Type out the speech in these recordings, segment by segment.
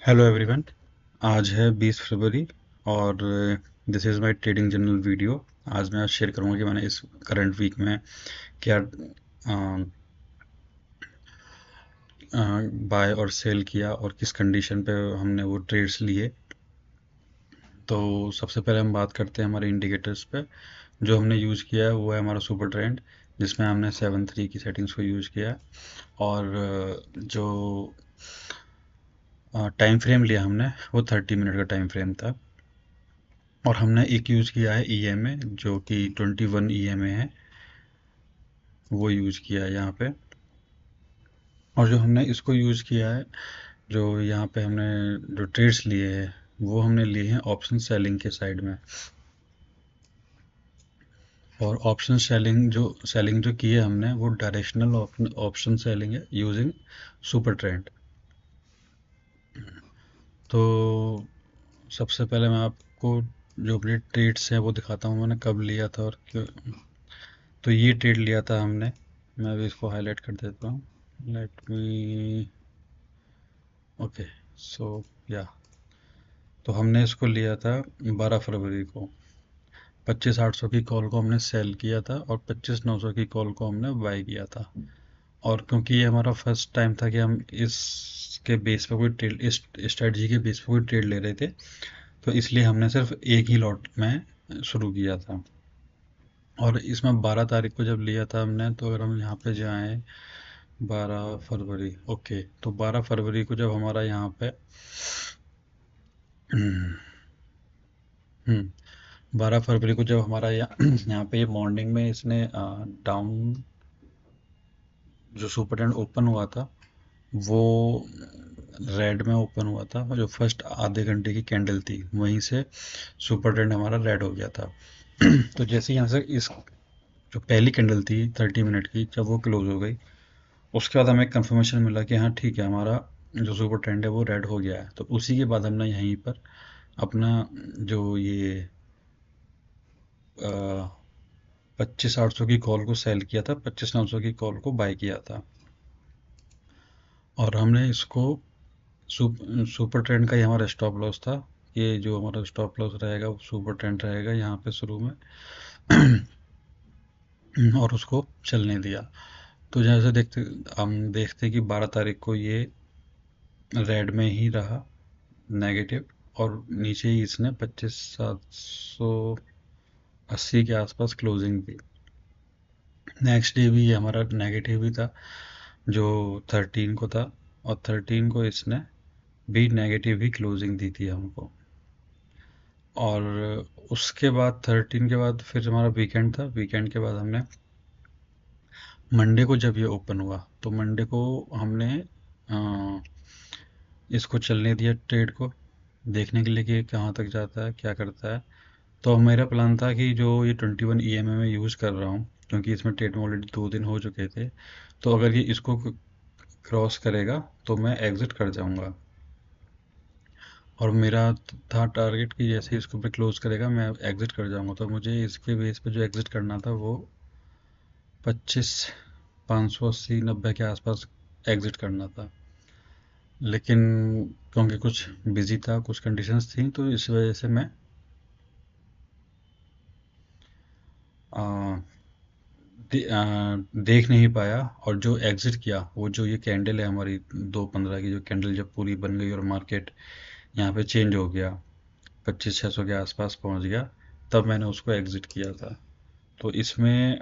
Hello everyone. आज है 20 फरवरी और this is my trading journal video. आज मैं शेयर करूंगा कि मैंने इस करंट वीक में क्या बाय और सेल किया और किस कंडीशन पे हमने वो ट्रेड्स लिए। तो सबसे पहले हम बात करते हैं हमारे इंडिकेटर्स पे। जो हमने यूज़ किया है वो है हमारा सुपर ट्रेंड, जिसमें हमने 7-3 की सेटिंग्स को यूज़ किया है। और जो टाइम फ्रेम लिया हमने वो 30 मिनट का टाइम फ्रेम था। और हमने एक यूज़ किया है ईएमए, जो कि 21 ईएमए है, वो यूज़ किया है यहाँ पे। और जो हमने इसको यूज़ किया है, जो यहाँ पे हमने जो ट्रेड्स लिए हैं वो हमने लिए हैं ऑप्शन सेलिंग के साइड में। और ऑप्शन सेलिंग जो की है हमने वो डायरेक्शनल ऑप्शन सेलिंग है यूजिंग सुपर ट्रेंड। तो सबसे पहले मैं आपको जो अपने ट्रेड्स हैं वो दिखाता हूँ मैंने कब लिया था और क्यों। तो ये ट्रेड लिया था हमने, मैं अभी इसको हाईलाइट कर देता हूँ। Let me okay. सो या तो हमने इसको लिया था 12 फरवरी को। 25,800 की कॉल को हमने सेल किया था और 25,900 की कॉल को हमने बाई किया था। और क्योंकि ये हमारा फर्स्ट टाइम था कि हम इसके बेस पे कोई ट्रेड, इस स्ट्रेटजी के बेस पे कोई ट्रेड ले रहे थे, तो इसलिए हमने सिर्फ एक ही लॉट में शुरू किया था। और इसमें 12 तारीख को जब लिया था हमने, तो अगर हम यहाँ पे जाएं 12 फरवरी, ओके, तो 12 फरवरी को जब हमारा यहाँ पे 12 फरवरी को जब हमारा यहाँ पे ये मॉर्निंग में इसने डाउन, जो सुपर ट्रेंड ओपन हुआ था वो रेड में ओपन हुआ था। और जो फर्स्ट आधे घंटे की कैंडल थी वहीं से सुपर ट्रेंड हमारा रेड हो गया था। तो जैसे यहाँ से इस जो पहली कैंडल थी 30 मिनट की, जब वो क्लोज हो गई, उसके बाद हमें कंफर्मेशन मिला कि हाँ ठीक है, हमारा जो सुपर ट्रेंड है वो रेड हो गया है। तो उसी के बाद हमने यहीं पर अपना जो ये 25,800 की कॉल को सेल किया था, 25,900 की कॉल को बाय किया था। और हमने इसको सुपर ट्रेंड का ही हमारा स्टॉप लॉस था। ये जो हमारा स्टॉप लॉस रहेगा वो सुपर ट्रेंड रहेगा यहाँ पे शुरू में। और उसको चलने दिया। तो जैसे हम देखते कि 12 तारीख को ये रेड में ही रहा, नेगेटिव, और नीचे ही इसने 25,780 के आसपास क्लोजिंग दी। नेक्स्ट डे भी ये हमारा नेगेटिव ही था, जो 13 को था। और 13 को इसने भी नेगेटिव ही क्लोजिंग दी थी हमको। और उसके बाद 13 के बाद फिर हमारा वीकेंड था। वीकेंड के बाद हमने मंडे को जब ये ओपन हुआ, तो मंडे को हमने इसको चलने दिया, ट्रेड को देखने के लिए कि कहाँ तक जाता है, क्या करता है। तो मेरा प्लान था कि जो ये 21 ईएमए में यूज़ कर रहा हूँ, क्योंकि इसमें ट्रेड में ऑलरेडी 2 दिन हो चुके थे, तो अगर ये इसको क्रॉस करेगा तो मैं एग्ज़िट कर जाऊँगा। और मेरा था टारगेट कि जैसे ही इसको पे क्लोज करेगा मैं एग्ज़िट कर जाऊँगा। तो मुझे इसके बेस पे जो एग्ज़िट करना था वो 25,580-90 के आसपास एग्ज़िट करना था। लेकिन क्योंकि कुछ बिजी था, कुछ कंडीशंस थी, तो इस वजह से मैं आ, देख नहीं पाया। और जो एग्ज़िट किया, वो जो ये कैंडल है हमारी 2:15 की, जो कैंडल जब पूरी बन गई और मार्केट यहाँ पे चेंज हो गया, 25,600 के आसपास पहुँच गया, तब मैंने उसको एग्ज़िट किया था। तो इसमें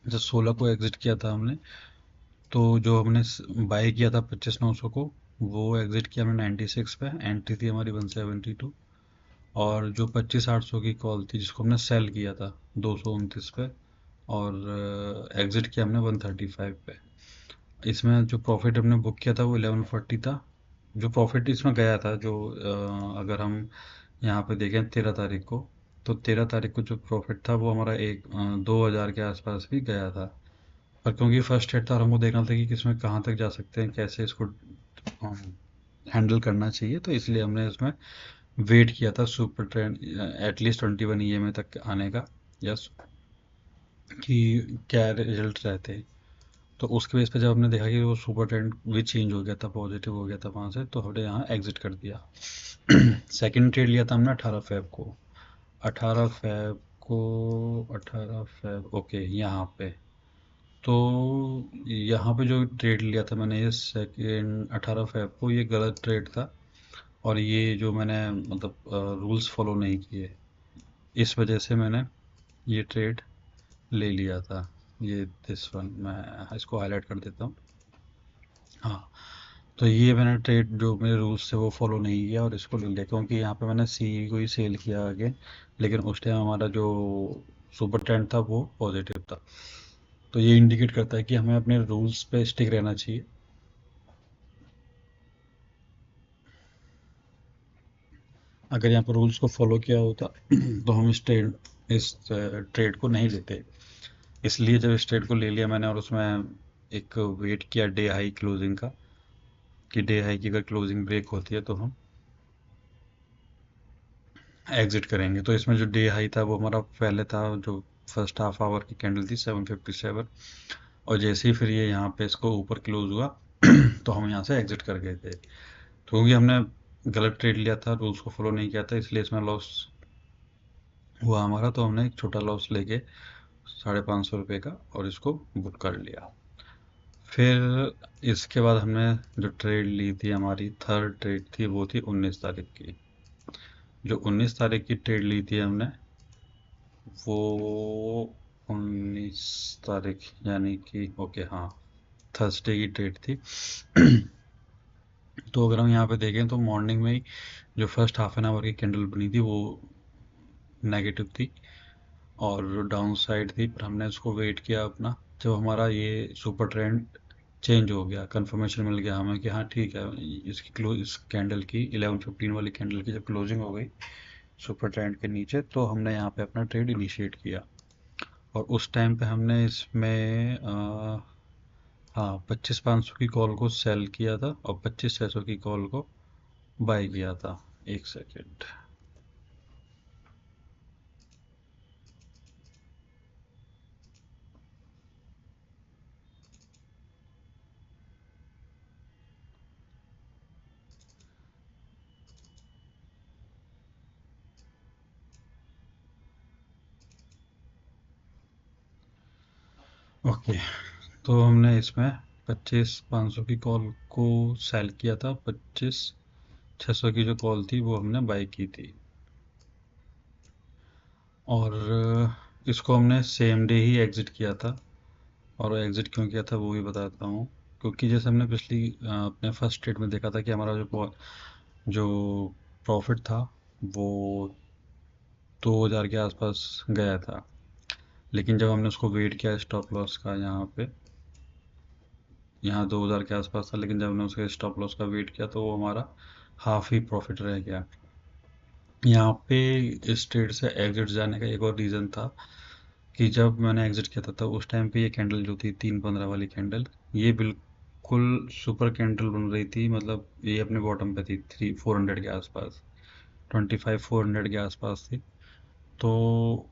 जब 16 को एग्ज़िट किया था हमने, तो जो हमने बाय किया था 25,900 को, वो एग्ज़िट किया हमने 96 पे। एंट्री थी हमारी 172। और जो 25,800 की कॉल थी जिसको हमने सेल किया था 229 पे, और एग्ज़िट किया हमने 135 पे। इसमें जो प्रॉफिट हमने बुक किया था वो 1140 था। जो प्रॉफिट इसमें गया था, जो अगर हम यहाँ पे देखें 13 तारीख को, तो 13 तारीख को जो प्रॉफिट था वो हमारा 2,000 के आसपास भी गया था। पर क्योंकि फर्स्ट हेड था और हमको देखना था कि किसमें कहाँ तक जा सकते हैं, कैसे इसको हैंडल करना चाहिए, तो इसलिए हमने इसमें वेट किया था सुपर ट्रेंड एटलीस्ट 21 ईएमए तक आने का। यस, कि क्या रिजल्ट रहते हैं। तो उसके बेस पे जब हमने देखा कि वो सुपर ट्रेंड भी चेंज हो गया था, पॉजिटिव हो गया था वहाँ से, तो हमने यहाँ एग्जिट कर दिया। सेकंड ट्रेड लिया था हमने 18 फेब को। 18 फेब को 18 फेब, ओके, यहाँ पे। तो यहाँ पे जो ट्रेड लिया था मैंने, ये सेकेंड 18 फेब को, ये गलत ट्रेड था। और ये जो मैंने मतलब रूल्स फॉलो नहीं किए, इस वजह से मैंने ये ट्रेड ले लिया था। ये दिस वन मैं इसको हाईलाइट कर देता हूँ। हाँ, तो ये मैंने ट्रेड जो मेरे रूल्स थे वो फॉलो नहीं किया और इसको ले लिया, क्योंकि यहाँ पे मैंने सी को ही सेल किया आगे। लेकिन उस टाइम हमारा जो सुपर ट्रेंड था वो पॉजिटिव था। तो ये इंडिकेट करता है कि हमें अपने रूल्स पे स्टिक रहना चाहिए। अगर यहाँ पर रूल्स को फॉलो किया होता तो हम इस ट्रेड को नहीं लेते। इसलिए जब इस ट्रेड को ले लिया मैंने, और उसमें एक वेट किया डे हाई क्लोजिंग का, कि डे हाई की अगर क्लोजिंग ब्रेक होती है तो हम एग्जिट करेंगे। तो इसमें जो डे हाई था वो हमारा पहले था, जो फर्स्ट हाफ आवर की कैंडल थी 757। और जैसे ही फिर ये यहाँ पे इसको ऊपर क्लोज हुआ तो हम यहाँ से एग्जिट कर गए थे। तो क्योंकि हमने गलत ट्रेड लिया था, रूल्स को फॉलो नहीं किया था, इसलिए इसमें लॉस हुआ हमारा। तो हमने एक छोटा लॉस लेके 550 रुपये का और इसको बुक कर लिया। फिर इसके बाद हमने जो ट्रेड ली थी, हमारी थर्ड ट्रेड थी, वो थी 19 तारीख की। जो 19 तारीख की ट्रेड ली थी हमने, वो 19 तारीख यानी कि ओके हाँ, थर्सडे की ट्रेड थी। तो अगर हम यहाँ पे देखें तो मॉर्निंग में ही जो फर्स्ट हाफ एन आवर की कैंडल बनी थी वो नेगेटिव थी और डाउन साइड थी, पर हमने उसको वेट किया अपना। जब हमारा ये सुपर ट्रेंड चेंज हो गया, कंफर्मेशन मिल गया हमें कि हाँ ठीक है, इसकी क्लोज, इस कैंडल की 11:15 वाली कैंडल की जब क्लोजिंग हो गई सुपर ट्रेंड के नीचे, तो हमने यहाँ पे अपना ट्रेड इनिशिएट किया। और उस टाइम पे हमने इसमें हाँ, 25,500 की कॉल को सेल किया था और 25,600 की कॉल को बाय किया था। एक सेकेंड। ओके, तो हमने इसमें 25,500 की कॉल को सेल किया था, 25,600 की जो कॉल थी वो हमने बाय की थी। और इसको हमने सेम डे ही एग्ज़िट किया था। और एग्ज़िट क्यों किया था वो भी बताता हूँ। क्योंकि जैसे हमने पिछली अपने फर्स्ट ट्रेड में देखा था कि हमारा जो प्रॉफिट था वो 2,000 के आसपास गया था। लेकिन जब हमने उसको वेट किया स्टॉप लॉस का, यहाँ 2,000 के आसपास था, लेकिन जब हमने उसके स्टॉप लॉस का वेट किया तो वो हमारा हाफ ही प्रॉफिट रह गया। यहाँ पे इस ट्रेड से एग्जिट जाने का एक और रीज़न था कि जब मैंने एग्जिट किया था तो उस टाइम पे ये कैंडल जो थी 3:15 वाली कैंडल, ये बिल्कुल सुपर कैंडल बन रही थी। मतलब ये अपने बॉटम पे थी 400 के आसपास, 25,400 के आसपास थी। तो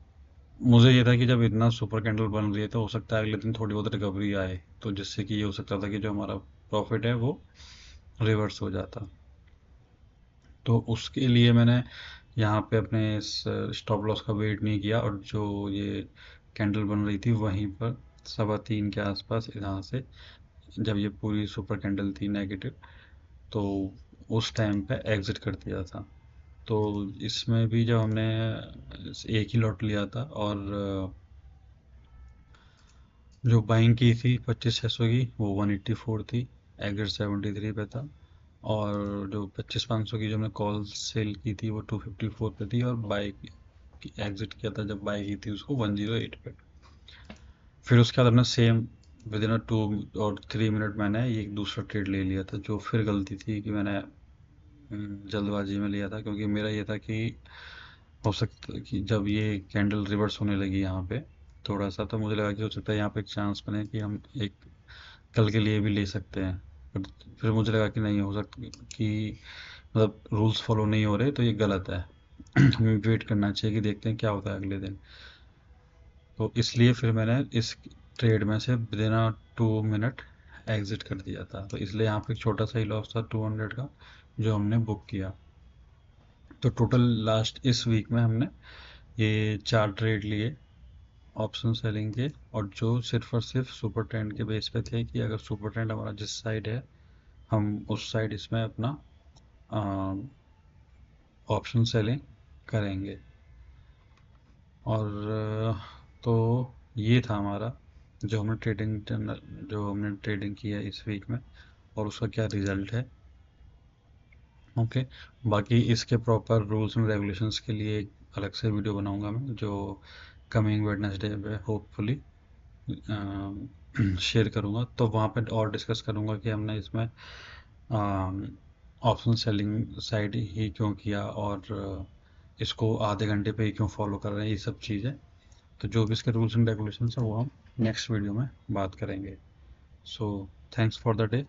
मुझे ये था कि जब इतना सुपर कैंडल बन रही है तो हो सकता है अगले दिन थोड़ी बहुत रिकवरी आए, तो जिससे कि ये हो सकता था कि जो हमारा प्रॉफिट है वो रिवर्स हो जाता। तो उसके लिए मैंने यहाँ पे अपने इस स्टॉप लॉस का वेट नहीं किया, और जो ये कैंडल बन रही थी वहीं पर 3:15 के आसपास यहाँ से, जब ये पूरी सुपर कैंडल थी नेगेटिव, तो उस टाइम पे एग्जिट कर दिया था। तो इसमें भी जब हमने एक ही लॉट लिया था, और जो बाइंग की थी 25,600 की वो 184 थी, एग्जिट 73 पे था। और जो 25,500 की जो हमने कॉल सेल की थी वो 254 पे थी, और बाय एग्जिट किया था जब बाय की थी उसको 108 पे। फिर उसके बाद हमने सेम विद इन 2 और 3 मिनट मैंने एक दूसरा ट्रेड ले लिया था, जो फिर गलती थी कि मैंने जल्दबाजी में लिया था। क्योंकि मेरा ये था कि हो सकता है कि जब ये कैंडल रिवर्स होने लगी यहाँ पे थोड़ा सा, तो मुझे लगा कि हो सकता है यहाँ पे एक चांस बने कि हम एक कल के लिए भी ले सकते हैं। बट फिर मुझे लगा कि नहीं हो सकता, कि मतलब रूल्स फॉलो नहीं हो रहे तो ये गलत है। हमें वेट करना चाहिए कि देखते हैं क्या होता है अगले दिन। तो इसलिए फिर मैंने इस ट्रेड में से बिना 2 मिनट एग्जिट कर दिया था, तो इसलिए यहाँ पे एक छोटा सा ही लॉस था 200 का जो हमने बुक किया। तो टोटल लास्ट इस वीक में हमने ये 4 ट्रेड लिए ऑप्शन सेलिंग के, और जो सिर्फ और सिर्फ सुपर ट्रेंड के बेस पे थे कि अगर सुपर ट्रेंड हमारा जिस साइड है हम उस साइड इसमें अपना ऑप्शन सेलिंग करेंगे। और तो ये था हमारा जो हमने ट्रेडिंग किया इस वीक में और उसका क्या रिजल्ट है। ओके, बाकी इसके प्रॉपर रूल्स एंड रेगुलेशंस के लिए एक अलग से वीडियो बनाऊंगा मैं, जो कमिंग वेडनेसडे पे होपफुली शेयर करूंगा। तो वहाँ पे और डिस्कस करूंगा कि हमने इसमें ऑप्शन सेलिंग साइड ही क्यों किया, और इसको आधे घंटे पे ही क्यों फॉलो कर रहे हैं, ये सब चीज़ें। तो जो भी इसके रूल्स एंड रेगुलेशंस हैं वो हम नेक्स्ट वीडियो में बात करेंगे। So thanks for the day.